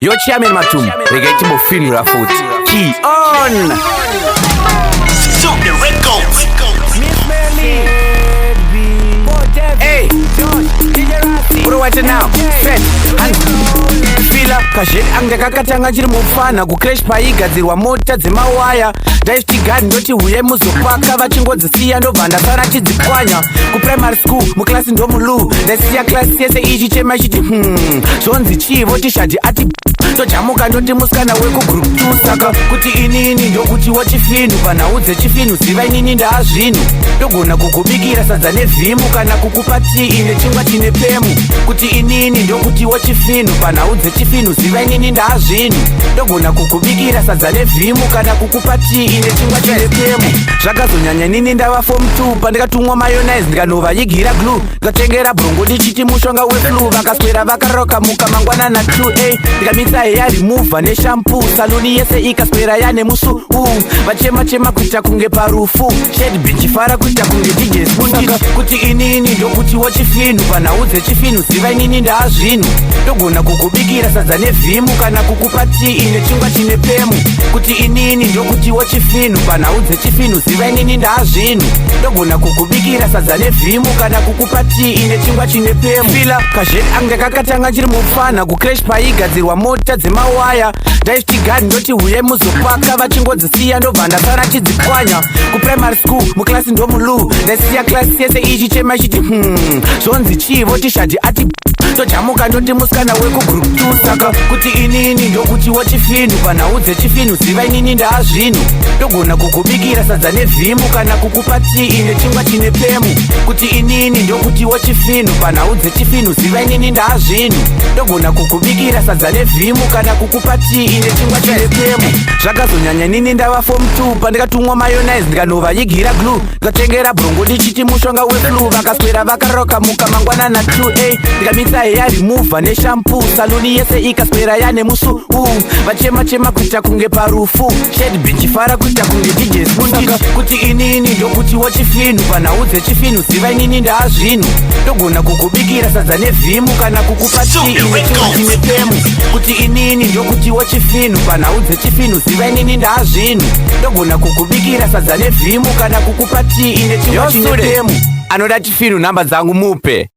Yo chairman Matum, regaiti bofinura futhi. Key on. Suck the records. Hey, what do I do now? Set and fila kazhet angakakatanga chiri mufana kucrash paigadzirwa mota dzemawaya ndaiftigadi ndoti huye muzopaka vachingodzisiya ndobva ndasara chidzipwanya kuprimary school muklasi ndomulu ndaisiya klasi yese ichi chema chiti zvonzi chii votishadhi ati tojamuka ndoti musikana wekugroup 2 saka kuti inini ndokuti wochifinhu panhau dzechifinhu ziva inini ndaazvinhu ndogona kukubikira sadza nevhimu kana kukupa tii ine chingwa chine pemu kuti inini ndokuti wochifinhu panhau dzechifinhu ziva inini ndaazvinhu ndogona kukubikira sadza nevhimu kana kukupa tii ine chingwa chine pemu zvakazonyanya inini ndava form 2 pandikatumwa mayonnaise ndikanova yigira glue ndikatengera brongo ndichiti mushonga weflu vakaswera vakaroka muka mangwanana 2a ndikamisa heya remover neshampoo saluni yese ikaswera yane musu vachema kuita kunge parufu shed benchifara kuita kunge DJ Spoon kuti inini ndokuti wochifinhu panhau dzechifinhu ziva inini ndaazvinhu ndogona kukubikira sadza nevhimu kana kukupa tii ine chingwa chine pemu kuti inini ndokuti wochifinhu panhau dzechifinhu ziva inini ndaazvinhu ndogona kukubikira sadza nevhimu kana kukupa tii ine chingwa chine pemu fila kazhet angakakatanga chiri mufana kucrash paigadzirwa mota dzemawaya ndaiftigadi ndoti huye muzopaka vachingodzisiya ndobva ndasara chidzipwanya kuprimary school muklasi ndomulu ndaisiya klasi yese ichi chema chiti zvonzi chii votishadhi ati tojamuka ndoti musikana wekugroup 2 saka kuti inini ndokuti wochifinhu panhau dzechifinhu ziva inini ndaazvinhu ndogona kukubikira sadza nevhimu kana kukupa tii ine chingwa chine pemu kuti inini ndokuti wochifinhu panhau dzechifinhu ziva inini ndaazvinhu ndogona kukubikira sadza nevhimu kana kukupa tii ine chingwa chine pemu zvakazonyanya inini ndava form 2 pandikatumwa mayonnaise ndikanova yigira glue ndikatengera brongo ndichiti mushonga weflu vakaswera vakaroka muka mangwanana 2a ndikamisa heya remover neshampoo saluni yese ikaswera yane musu vachema kuita kunge parufu shed benchifara kuita kunge DJ Spoon kuti inini ndokuti wochifinhu panhau dzechifinhu ziva inini ndaazvinhu ndogona kukubikira sadza nevhimu kana kukupa tii ine chingwa chine pemu kuti inini ndokuti wochifinhu panhau dzechifinhu ziva inini ndaazvinhu ndogona kukubikira sadza nevhimu kana kukupa tii ine chingwa chine pemu anoda chifinhu nhamba dzangu mupe